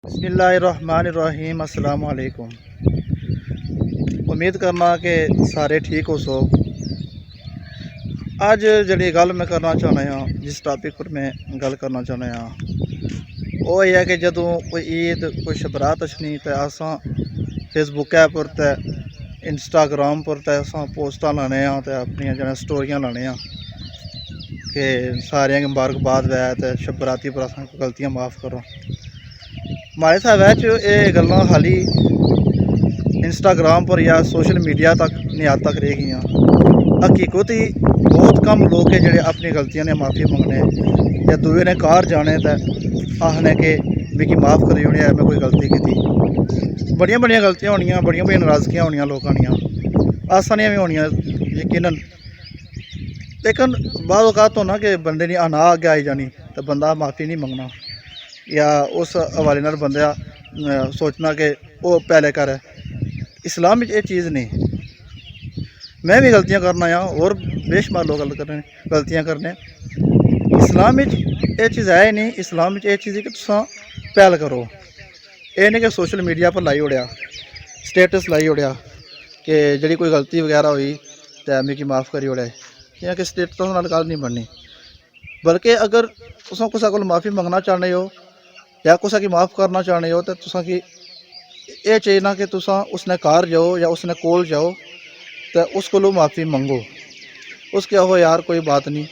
بسم اللہ الرحمن الرحیم، السلام علیکم۔ امید کرنا کہ سارے ٹھیک ہو سو۔ اج جڑی گل میں کرنا چاہنا ہاں، جس ٹاپک پر میں گل کرنا چاہنا ہاں وہ یہ ہے کہ جدوں کوئی عید کوئی شبرات اچھنی تے اساں فیس بک پر تے انسٹاگرام پر تے اساں پوسٹاں لانے ہاں تے اپنی جڑا سٹوریاں لانے ہاں کہ سارے مبارکباد وے تے شبراتی پر اساں غلطیاں معاف کرو۔ ہمارے صاحب یہ گلاں خالی انسٹاگرام پر یا سوشل میڈیا تک نیاد تک رہ گئی ہیں۔ حقیقت ہی بہت کم لوگ ہیں جڑے اپنی غلطیاں نے معافی منگنے یا دوے نے کار جانے تے آخنے کہ مکی معاف کری ہونی ہے، میں کوئی غلطی کی بڑیاں بڑیاں غلطیاں ہونیاں، بڑیاں بڑیاں ناراضگیاں ہونیاں لوگاں دیاں، آسانیاں بھی ہونیاں یقیناً، لیکن بعض اوقات ہونا کہ بندے نے انا اگے آئی جانی تو بندہ معافی نہیں منگنا یا اس حوالے نال بندہ سوچنا کہ وہ پہلے کر ہے۔ اسلام یہ چیز نہیں، میں بھی غلطیاں کرنا ہاں اور بے شمار لوگ غلطیاں کرنے، اسلام یہ چیز ہے ہی نہیں۔ اسلام یہ چیز ہے کہ تساں پہل کرو، یہ نہیں کہ سوشل میڈیا پر لائی اڑیا سٹیٹس لائی اڑیا کہ جڑی کوئی غلطی وغیرہ ہوئی تو مکی معاف کری اڑے، کیونکہ سٹیٹس نال گل نہیں بننی، بلکہ اگر تساں کسے کول معافی منگنا چاہنے ہو یا کسے کی معاف کرنا چاہنے ہو تو تساں کی یہ چاہیے کہ تساں اس نے کار جاؤ یا اس نے کول جاؤ تو اس کو معافی منگو، اس کیا ہو یار کوئی بات نہیں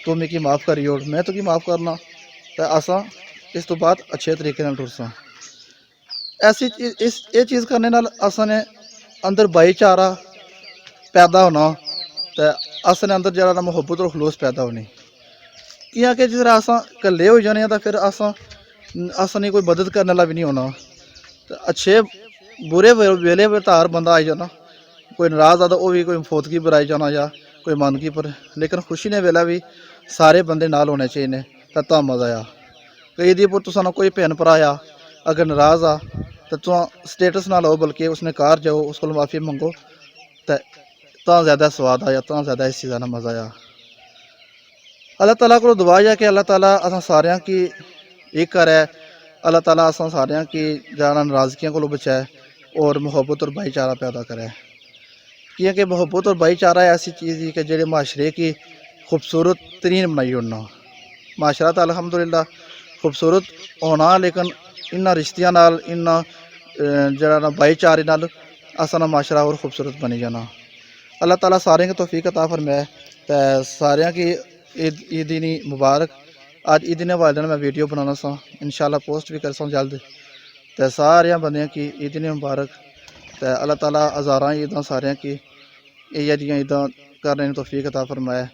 تو مکی معاف کری اوڑ، میں تو کی معاف کرنا تو اساں اس تو بعد اچھے طریقے نال ٹرساں۔ ایسی چیز یہ چیز کرنے نال اساں نے اندر بھائی چارہ پیدا ہونا تو اساں نے اندر جڑا محبت اور خلوص پیدا ہونی، کیونکہ جس طرح اساں کلے ہو جانے تو پھر اساں نے کوئی مدد کرنے والا بھی نہیں ہونا، تو اچھے برے ویلے پر تار بندہ آئی جانا، کوئی ناراض آتا وہ بھی کوئی فوتگی پر آئی جانا یا کوئی مانگی پر، لیکن خوشی نے ویلا بھی سارے بندے نال ہونے چاہیے تا مزہ آیا۔ کئی دی پر تساں کوئی بھین بھرا آیا اگر ناراض آ تو تساں سٹیٹس نہ لاؤ بلکہ اس نے کار جاؤ اس کو معافی منگو تا زیادہ سواد آیا، تا زیادہ اس چیزاں کا مزہ آیا۔ اللہ تعالیٰ کو دعا ہے کہ اللہ تعالیٰ اساں ساریاں کی ایک کرے، اللہ تعالیٰ اساں ساریاں کی جانا ناراضگیاں کو بچائے اور محبت اور بھائی چارہ پیدا کرے، کیونکہ محبت اور بھائی چارہ ایسی چیز ہے کہ جڑے معاشرے کی خوبصورت ترین بنائی ہونا۔ معاشرہ تو الحمدللہ خوبصورت ہونا، لیکن انہاں رشتیاں نال انہاں جڑا بھائی چارے نال اساں معاشرہ اور خوبصورت بنی جانا۔ اللہ تعالیٰ سارے کی توفیق عطا فرمائے تے سارے کی عید مبارک۔ آج عید والے دن میں ویڈیو بنانا سا، انشاءاللہ پوسٹ بھی کرساں جلد، تے سارے بندیاں کی عید مبارک، تے اللہ تعالیٰ ہزاراں عیداں سارے کی یہ جیاں عیداں کرنے توفیق عطا فرمائے،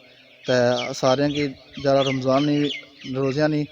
تے سارے کی جڑا رمضان نہیں روزیاں نہیں